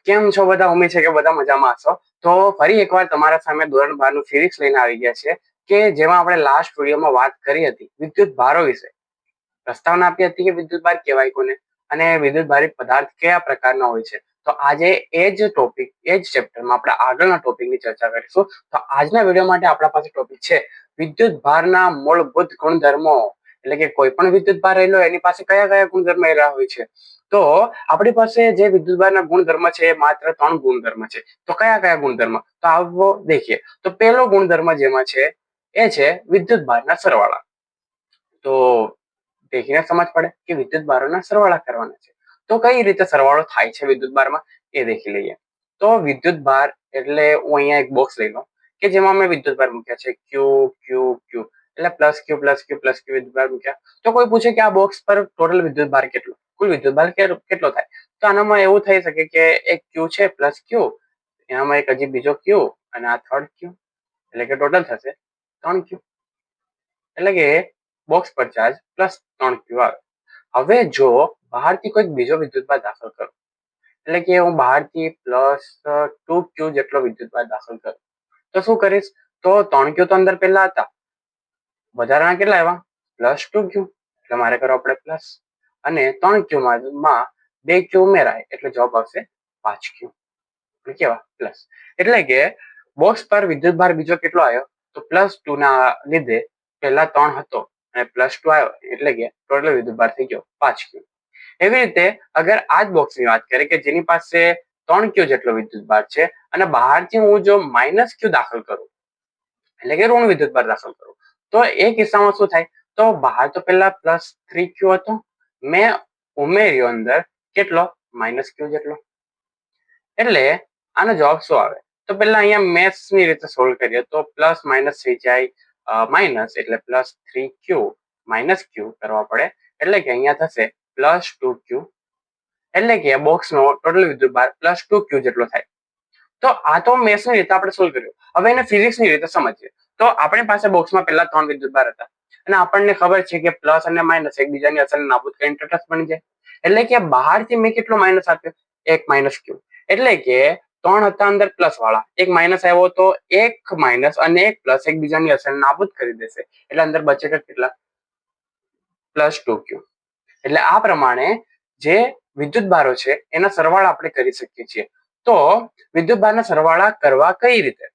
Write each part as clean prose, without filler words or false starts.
કેમ છો બધા? ઉમ્મીદ છે કે બધા મજામાં હશો. તો ફરી એકવાર તમારા સામે ધોરણ 12 નું ફિઝિક્સ લઈને આવી ગયા છે કે જેમાં આપણે લાસ્ટ વિડીયોમાં વાત કરી હતી વિદ્યુત ભારો વિશે. પ્રસ્તાવના આપી હતી કે વિદ્યુત ભાર કહેવાય કોને અને વિદ્યુત ભારિત પદાર્થ કયા પ્રકારના હોય છે. તો આજે એ જ ટોપિક એ જ ચેપ્ટરમાં આપણે આગળના ટોપિકની ચર્ચા કરીશું. તો આજના વિડીયો માટે આપણા પાસે ટોપિક છે વિદ્યુત ભારના મૂળભૂત ગુણધર્મો. એટલે કે કોઈ પણ વિદ્યુત ભાર રહેલો એની પાસે કયા કયા ગુણધર્મ રહેલા હોય છે. તો આપણી પાસે જે વિદ્યુતભારના ગુણધર્મ છે એ માત્ર 3 ગુણધર્મ છે. તો કયા કયા ગુણધર્મ? તો આવો દેખીએ. તો પહેલો ગુણધર્મ જેમાં છે એ છે વિદ્યુતભારના સરવાળા. તો દેખીને સમજ પડે કે વિદ્યુતભારોના સરવાળા કરવાના છે. તો કઈ રીતે સરવાળો થાય છે વિદ્યુતભારમાં એ દેખી લઈએ. તો વિદ્યુતભાર એટલે હું અહીંયા એક બોક્સ લઈ લઉં કે જેમાં મેં વિદ્યુતભાર મૂક્યા છે ક્યુ ક્યુ ક્યુ એટલે પ્લસ ક્યુ પ્લસ ક્યુ પ્લસ ક્યુ વિદ્યુતભાર મૂક્યા. તો કોઈ પૂછે કે આ બોક્સ પર ટોટલ વિદ્યુતભાર કેટલો, કુલ વિદ્યુતભાર કેટલો થાય? તો આનામાં એવું થઈ શકે કે એક ક્યુ છે પ્લસ ક્યુ, એનામાં એક હજી બીજો ક્યુ અને આ થર્ડ ક્યુ, એટલે કે ટોટલ થશે 3 ક્યુ. એટલે કે બોક્સ પર ચાર્જ પ્લસ 3 ક્યુ આવે. હવે જો બહારથી કોઈક બીજો વિદ્યુતભાર દાખલ કરું, એટલે કે હું બહારથી પ્લસ 2 ક્યુ જેટલો વિદ્યુતભાર દાખલ કરું તો શું કરીશ? તો 3 ક્યુ તો અંદર પહેલા હતા, વધારાના કેટલા આવ્યા? પ્લસ 2 ક્યુ, એટલે મારે કરવા પડે પ્લસ, અને 3 ક્યુ માં 2 ક્યુ ઉમેરાય એટલે જવાબ આવશે 5 ક્યુ. કેવા? પ્લસ. એટલે કે બોક્સ પર વિદ્યુતભાર બીજો કેટલો આવ્યો? તો +2 ના લીધે પહેલા 3 હતો અને +2 આવ્યો એટલે કે ટોટલ વિદ્યુતભાર થઈ ગયો 5 ક્યુ. એવી રીતે અગર આ જ બોક્સની વાત કરીએ કે જેની પાસે 3 ક્યુ જેટલો વિદ્યુતભાર છે અને બહારથી હું જો માઇનસ ક્યુ દાખલ કરું, એટલે કે ઋણ વિદ્યુતભાર દાખલ કરું, તો એ કિસ્સામાં શું થાય? તો બહાર તો પહેલા +3 ક્યુ હતો, મેં ઉમેર્યો અંદર કેટલો? માઇનસ ક્યુ જેટલો. એટલે આનો જવાબ શું આવે? તો પહેલા અહીંયા મેથ્સ ની રીતે સોલ્વ કરીએ તો પ્લસ માઇનસ થઈ જાય માઇનસ, એટલે +3 ક્યુ માઇનસ ક્યુ કરવા પડે, એટલે કે અહીંયા થશે +2 ક્યુ, એટલે કે બોક્સનો ટોટલ વિદ્યુતભાર +2 ક્યુ જેટલો થાય. તો આ તો મેથ્સ ની રીતે આપણે સોલ્વ કર્યું. હવે એને ફિઝિક્સ ની રીતે સમજીએ. તો આપણી પાસે બોક્સમાં પહેલા 3 વિદ્યુતભાર હતા અને આપણને ખબર છે કે પ્લસ અને માઇનસ એકબીજાની અસરને નાબૂદ કરીને તટસ્થ બની જાય. એટલે કે બહારથી મેં કેટલો માઇનસ આપ્યો? 1 માઇનસ ક્યુ. એટલે કે 3 હતા અંદર પ્લસ વાળા, એક માઇનસ આવ્યો તો એક માઇનસ અને એક પ્લસ એકબીજાની અસરને નાબૂદ કરી દેશે, એટલે અંદર બચે કેટલા? +2 ક્યુ. એટલે આ પ્રમાણે જે વિદ્યુતભારો છે એના સરવાળા આપણે કરી શકીએ છીએ. તો વિદ્યુતભારના સરવાળા કરવા કઈ રીતે?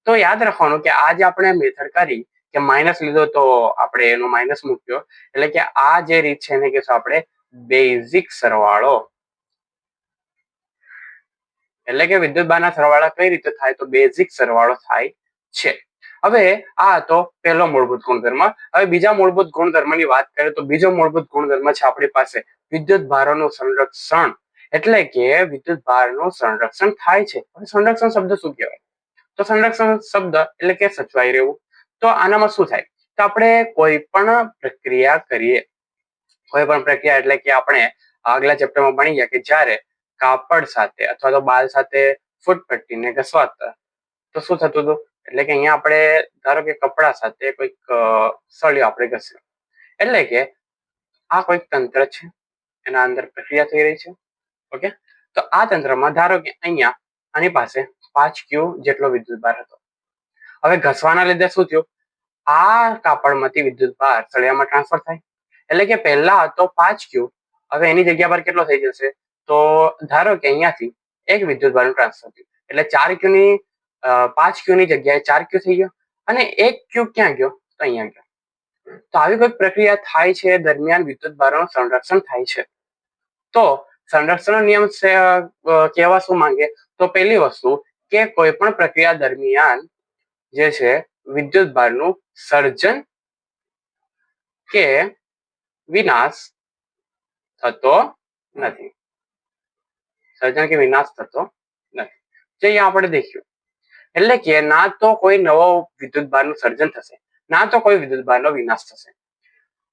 તો યાદ રાખવાનું કે આ જે આપણે મેથડ કરી કે માઇનસ લીધો તો આપણે એનો માઇનસ મૂક્યો, એટલે કે આ જે રીત છે એને કહીશું આપણે બેઝિક સરવાળો. એટલે કે વિદ્યુતભારના સરવાળા કઈ રીતે થાય? તો બેઝિક સરવાળો થાય છે. હવે આ હતો પહેલો મૂળભૂત ગુણધર્મ. હવે બીજા મૂળભૂત ગુણધર્મની વાત કરીએ તો બીજો મૂળભૂત ગુણધર્મ છે આપણી પાસે વિદ્યુતભારોનું સંરક્ષણ. એટલે કે વિદ્યુતભારનું સંરક્ષણ થાય છે. હવે સંરક્ષણ શબ્દ શું કહેવાય? તો સંરક્ષણ શબ્દ એટલે કે સચવાઈ રહેવું. તો આનામાં શું થાય? તો આપણે કોઈ પણ પ્રક્રિયા કરીએ, કોઈ પણ પ્રક્રિયા એટલે કે આપણે આગલા ચેપ્ટરમાં ભણી ગયા કે જ્યારે કાપડ સાથે અથવા તો બાલ સાથે ફૂટપટ્ટીને ઘસવાતા તો શું થતું હતું? એટલે કે અહીંયા આપણે ધારો કે કપડા સાથે કોઈક સળિયો આપણે ઘસ્યો, એટલે કે આ કોઈક તંત્ર છે, એના અંદર પ્રક્રિયા થઈ રહી છે. ઓકે, તો આ તંત્રમાં ધારો કે અહીંયા આની પાસે 5 ક્યુ જેટલો વિદ્યુતભાર હતો. હવે ઘસવાના લીધે શું થયું? આ કાપડમાંથી વિદ્યુતભાર સળિયામાં ટ્રાન્સફર થાય, એટલે કે પહેલા હતો 5 ક્યુ, હવે એની જગ્યા પર કેટલો થઈ જશે? તો ધારો કે અહીંયાથી એક વિદ્યુતભારનું ટ્રાન્સફર થયું, એટલે 4 ક્યુ ની 5 ક્યુ ની જગ્યાએ 4 ક્યુ થઈ ગયો, અને 1 ક્યુ ક્યાં ગયો? તો અહીંયા ગયો. તો આવી કોઈ પ્રક્રિયા થાય છે દરમિયાન વિદ્યુતભારોનું સંરક્ષણ થાય છે. તો સંરક્ષણ નિયમ કહેવા શું માંગે? તો પહેલી વસ્તુ કે કોઈ પણ પ્રક્રિયા દરમિયાન જે છે વિદ્યુતભારનું સર્જન કે વિનાશ થતો નથી. સર્જન કે વિનાશ થતો નથી. જે અહીંયા આપણે દેખ્યું, એટલે કે ના તો કોઈ નવો વિદ્યુતભારનું સર્જન થશે, ના તો કોઈ વિદ્યુતભારનો વિનાશ થશે.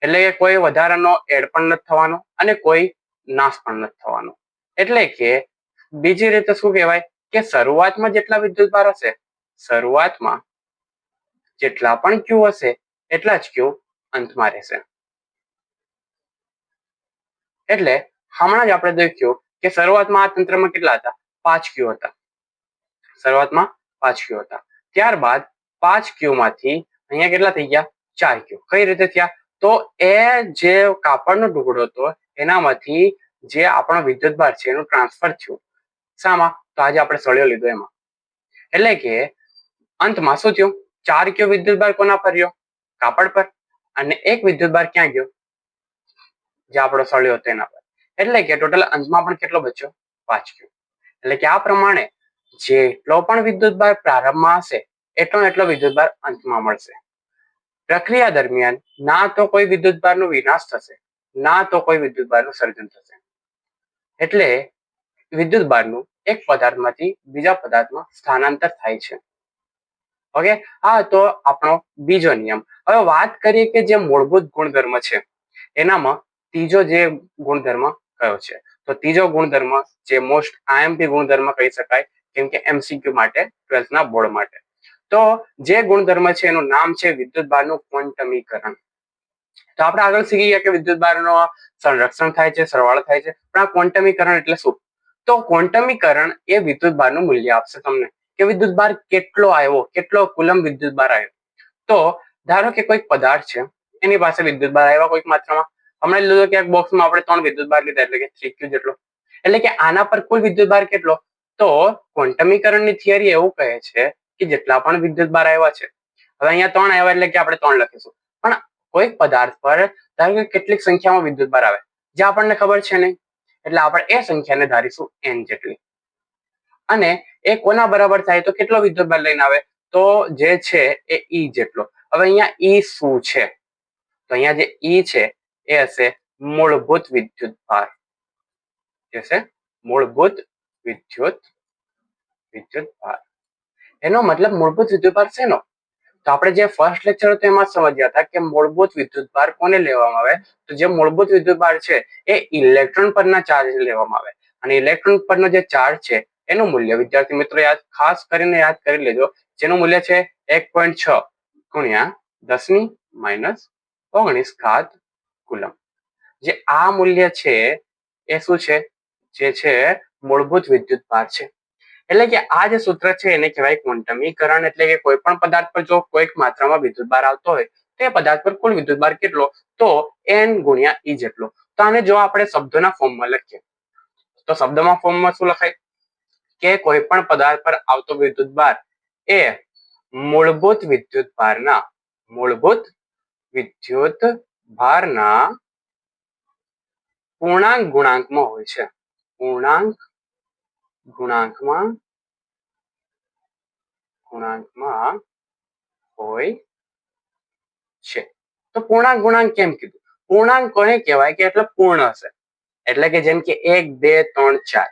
એટલે કે કોઈ વધારાનો એડ પણ નથી થવાનો અને કોઈ નાશ પણ નથી થવાનો. એટલે કે બીજી રીતે શું કહેવાય કે શરૂઆતમાં જેટલા વિદ્યુતભાર હશે, શરૂઆતમાં જેટલા પણ ક્યુ હશે એટલા જ ક્યુ અંતમાં રહેશે. એટલે હમણાં જ આપણે દેખ્યું કે શરૂઆતમાં આ તંત્રમાં કેટલા હતા? 5Q હતા. શરૂઆતમાં 5Q હતા. ત્યારબાદ 5Q માંથી અહીંયા કેટલા થઈ ગયા? 4Q. કઈ રીતે થયા? તો એ જે કાપડનો ટુકડો હતો એનામાંથી જે આપણો વિદ્યુતભાર છે એનું ટ્રાન્સફર થયું. શામાં? તો આજે આપણે સળિયો લીધો એમાં. એટલે કે અંતમાં શું થયું? 4Q વિદ્યુતભાર કોના પર રહ્યો? કાપડ પર. અને એક વિદ્યુતભાર ક્યાં ગયો? જે આપણો સળિયો હતો એના પર. એટલે કે ટોટલ અંતમાં પણ કેટલો બચ્યો? 5Q. એટલે કે આ પ્રમાણે જેટલો પણ વિદ્યુતભાર પ્રારંભમાં હશે એટલો વિદ્યુતભાર અંતમાં મળશે. પ્રક્રિયા દરમિયાન ના તો કોઈ વિદ્યુતભારનો વિનાશ થશે, ના તો કોઈ વિદ્યુતભારનું સર્જન થશે. એટલે વિદ્યુતભારનું એક પદાર્થમાંથી બીજા પદાર્થમાં સ્થાનાંતર થાય છે. ઓકે, હા, તો આપણો બીજો નિયમ. હવે વાત કરીએ કે જે મૂળભૂત ગુણધર્મ છે એનામાં ત્રીજો જે ગુણધર્મ કયો છે? તો ત્રીજો ગુણધર્મ જે મોસ્ટ આઈએમપી ગુણધર્મ કહી શકાય, કેમ કે MCQ માટે 12th ના બોર્ડ માટે. તો જે ગુણધર્મ છે એનું નામ છે વિદ્યુતભારનું ક્વોન્ટમીકરણ. તો આપણે આગળ શીખી ગયા કે વિદ્યુતભારનો સંરક્ષણ થાય છે, સરવાળો થાય છે, પણ આ ક્વોન્ટમીકરણ એટલે શું? તો ક્વોન્ટમીકરણ એ વિદ્યુતભારનું મૂલ્ય આપશે તમને કે વિદ્યુતભાર કેટલો આવ્યો, કેટલો કુલમ વિદ્યુતભાર આવ્યો. તો ધારો કે કોઈક પદાર્થ છે એની પાસે વિદ્યુતભાર આવ્યા કોઈક માત્રામાં. હમણાં લીધો કે એક બોક્સમાં આપણે 3 વિદ્યુતભાર લીધા એટલે કે 3Q જેટલો. એટલે કે આના પર કુલ વિદ્યુતભાર કેટલો? તો ક્વોન્ટમીકરણની થિયરી એવું કહે છે કે જેટલા પણ વિદ્યુતભાર આવ્યા છે, હવે અહીંયા 3 આવ્યા એટલે કે આપણે 3 લખીશું, પણ કોઈક પદાર્થ પર ધારો કે કેટલીક સંખ્યામાં વિદ્યુતભાર આવે જે આપણને ખબર છે નહીં, એટલે આપણે એ સંખ્યાને ધારીશું n જેટલી. અને એ કોના બરાબર થાય? તો કેટલો વિદ્યુતભાર લઈને આવે? તો જે છે એ E જેટલો. હવે અહીંયા E શું છે? તો અહીંયા જે E છે એ હશે મૂળભૂત વિદ્યુતભાર. છે મૂળભૂત વિદ્યુતભાર. એનો મતલબ મૂળભૂત વિદ્યુતભાર શેનો? તો આપણે જે ફર્સ્ટ લેક્ચર હતો એમાં સમજ્યા હતા કે મૂળભૂત વિદ્યુતભાર કોને લેવામાં આવે? તો જે મૂળભૂત વિદ્યુતભાર છે એ ઇલેક્ટ્રોન પરના ચાર્જ લેવામાં આવે. અને ઇલેક્ટ્રોન પરનો જે ચાર્જ છે એનું મૂલ્ય વિદ્યાર્થી મિત્રો ખાસ કરીને યાદ કરી લેજો, જેનું મૂલ્ય છે 1.6 ગુણ્યા 10⁻⁻⁹ કુલમ. જે આ મૂલ્ય છે એ શું છે? જે છે મૂળભૂત વિદ્યુતભાર છે. એટલે કે આ જે સૂત્ર છે એને કહેવાય ક્વોન્ટમીકરણ. એટલે કે કોઈ પણ પદાર્થ પર જો કોઈક માત્રામાં વિદ્યુતભાર આવતો હોય તો એ પદાર્થ પર કુલ વિદ્યુતભાર કેટલો? તો n ગુણ્યા E જેટલો. તો આને જો આપણે શબ્દોના ફોર્મમાં લખીએ તો શબ્દમાં ફોર્મમાં શું લખાય કે કોઈ પણ પદાર્થ પર આવતો વિદ્યુતભાર એ મૂળભૂત વિદ્યુતભારના પૂર્ણાંક ગુણાંકમાં હોય છે. પૂર્ણાંક ગુણાંકમાં હોય છે. તો પૂર્ણાંક ગુણાંક કેમ કીધું? પૂર્ણાંક કોને કહેવાય કે એટલે પૂર્ણ હશે. એટલે કે જેમ કે 1, 2, 3, 4.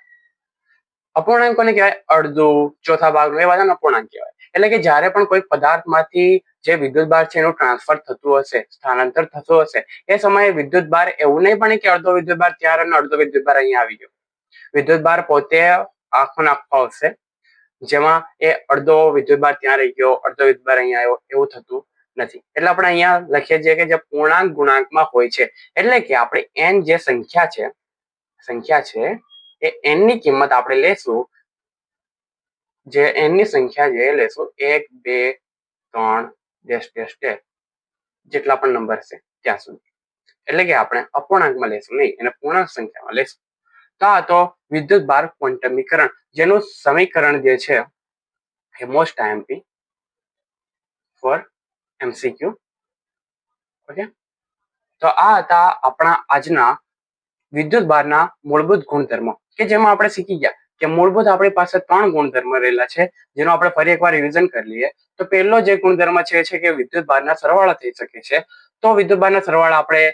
અપૂર્ણાંક કોને કહેવાય? અડધું, ચોથા ભાગનું, એ બધાને અપૂર્ણાંક કહેવાય. એટલે કે જ્યારે પણ કોઈ પદાર્થમાંથી જે વિદ્યુતભાર છે એનું ટ્રાન્સફર થતું હશે, સ્થાનાંતર થતું હશે, એ સમયે વિદ્યુતભાર એવું નહીં બને કે અડધો વિદ્યુતભાર ત્યાં અને અડધો વિદ્યુતભાર અહીંયા આવી ગયો. વિદ્યુતભાર પોતે આખો નાખો હશે, જેમાં એ અડધો વિદ્યુતભાર ત્યાં રહી ગયો, અડધો વિદ્યુતભાર અહીંયા આવ્યો, એવું થતું નથી. એટલે આપણે અહીંયા લખીએ છીએ કે જે પૂર્ણાંક ગુણાંકમાં હોય છે. એટલે કે આપણે n જે સંખ્યા છે એ n ની કિંમત આપણે લેશું, જે n ની સંખ્યા જે લેશું 1, 2, 3 જેટલા પણ નંબર છે ત્યાં સુધી. એટલે કે આપણે અપૂર્ણાંકમાં લેશું નહીં, એને પૂર્ણાંક સંખ્યામાં લેશું. તો આ તો વિદ્યુતભાર ક્વોન્ટમીકરણ, જેનું સમીકરણ જે છે એ most IMP for MCQ. Okay, તો આ હતા આપણા આજના વિદ્યુતભારના મૂળભૂત ગુણધર્મો, કે જેમાં આપણે શીખી ગયા કે મૂળભૂત આપણી પાસે 3 ગુણધર્મ રહેલા છે, જેનો આપણે ફરી એકવાર રિવિઝન કરી લઈએ. તો પહેલો જે ગુણધર્મ છે કે વિદ્યુતભારના સરવાળા થઈ શકે છે. તો વિદ્યુતભારના સરવાળા આપણે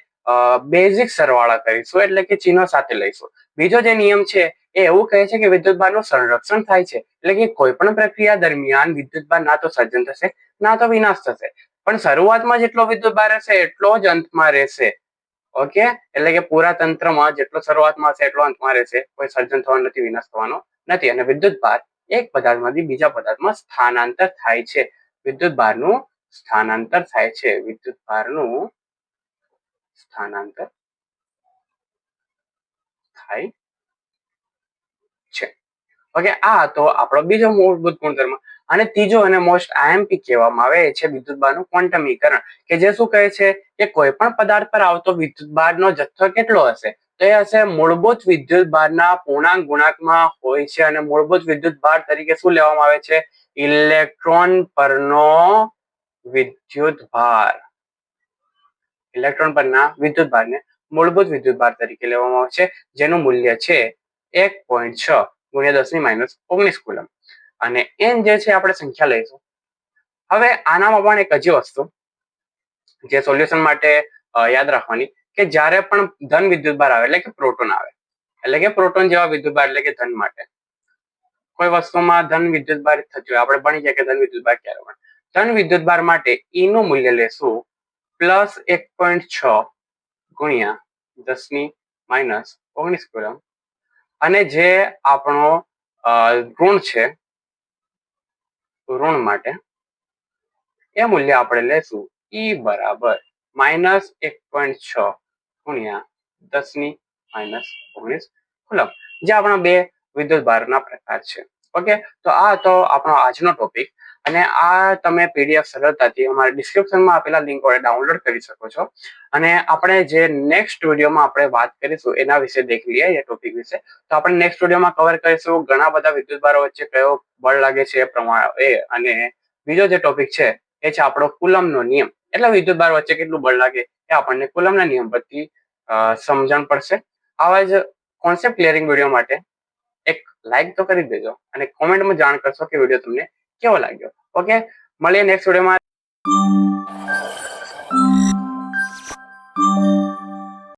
બેઝિક સરવાળા કરીશું, એટલે કે ચિહ્નો સાથે લઈશું. બીજો જે નિયમ છે એ એવું કહે છે કે વિદ્યુતભારનું સંરક્ષણ થાય છે. એટલે કે કોઈ પણ પ્રક્રિયા દરમિયાન વિદ્યુતભાર ના તો સર્જન થશે ના તો વિનાશ થશે, પણ શરૂઆતમાં જેટલો વિદ્યુતભાર હશે એટલો જ અંતમાં રહેશે. ઓકે, એટલે કે પૂરા તંત્રમાં જેટલો શરૂઆતમાં હશે એટલો અંતમાં રહેશે, કોઈ સર્જન થવાનું નથી, વિનાશ થવાનો નથી. અને વિદ્યુતભાર એક પદાર્થમાંથી બીજા પદાર્થમાં સ્થાનાંતર થાય છે. વિદ્યુતભારનું સ્થાનાંતર થાય છે. ઓકે, આ તો આપણો બીજો મૂળભૂત ગુણધર્મ. અને ત્રીજો અને મોસ્ટ આઈએમપી કહેવામાં આવે એ છે વિદ્યુતભારનું ક્વોન્ટમીકરણ, કે જે શું કહે છે કે કોઈ પણ પદાર્થ પર આવતો વિદ્યુતભારનો જથ્થો કેટલો હશે, તો એ હશે મૂળભૂત વિદ્યુતભારના પૂર્ણાંક ગુણાંકમાં હોય છે. અને મૂળભૂત વિદ્યુતભાર તરીકે શું લેવામાં આવે છે? ઇલેક્ટ્રોન પરનો વિદ્યુતભાર. ઇલેક્ટ્રોન પરના વિદ્યુતભારને મૂળભૂત વિદ્યુતભાર તરીકે લેવામાં આવે છે, જેનું મૂલ્ય છે 1.6 ગુણ્યા 10⁻⁹ કુલમ. અને n જે છે આપણે સંખ્યા લઈશું. હવે આનામાં પણ એક હજી વસ્તુ જે સોલ્યુશન માટે યાદ રાખવાની, કે જ્યારે પણ ધન વિદ્યુતભાર આવે એટલે કે પ્રોટોન આવે, એટલે કે પ્રોટોન જેવા વિદ્યુતભાર એટલે કે ધન માટે કોઈ વસ્તુમાં ધન વિદ્યુતભાર થતી હોય, આપણે ભણી ગયા કે ધન વિદ્યુતભાર ક્યારે બને. ધન વિદ્યુતભાર માટે E નું મૂલ્ય લેશું +1.6 ગુણ્યા 10⁻⁹ કુલમ. અને જે આપણો ઋણ છે, ઋણ માટે એ મૂલ્ય આપણે લેશું E બરાબર -1.6 ગુણ્યા 10⁻⁹ કુલમ, જે આપણા બે વિદ્યુતભારના પ્રકાર છે. ઓકે, તો આ તો આપણો આજનો ટોપિક. અને આ તમે પીડીએફ સરળતાથી અમારા ડિસ્ક્રિપ્શનમાં આપેલા લિંક વડે ડાઉનલોડ કરી શકો છો. અને આપણે જે નેક્સ્ટ વિડીયોમાં આપણે વાત કરીશું એના વિશે દેખી લઈએ, એ ટોપિક વિશે. તો આપણે નેક્સ્ટ વિડીયોમાં કવર કરીશું ઘણા બધા વિદ્યુતભારો વચ્ચે કયો બળ લાગે છે એ પ્રમાણે. અને બીજો જે ટોપિક છે એ છે આપણો કુલમનો નિયમ, એટલે વિદ્યુતભાર વચ્ચે કેટલું બળ લાગે એ આપણને કુલમના નિયમ પરથી સમજણ પડશે. આવા જ કોન્સેપ્ટ ક્લિયરિંગ વિડીયો માટે એક લાઈક તો કરી દેજો અને કોમેન્ટમાં જાણ કરશો કે વિડીયો તમને કેવો લાગ્યો. ઓકે, મળીએ નેક્સ્ટ વિડીયોમાં.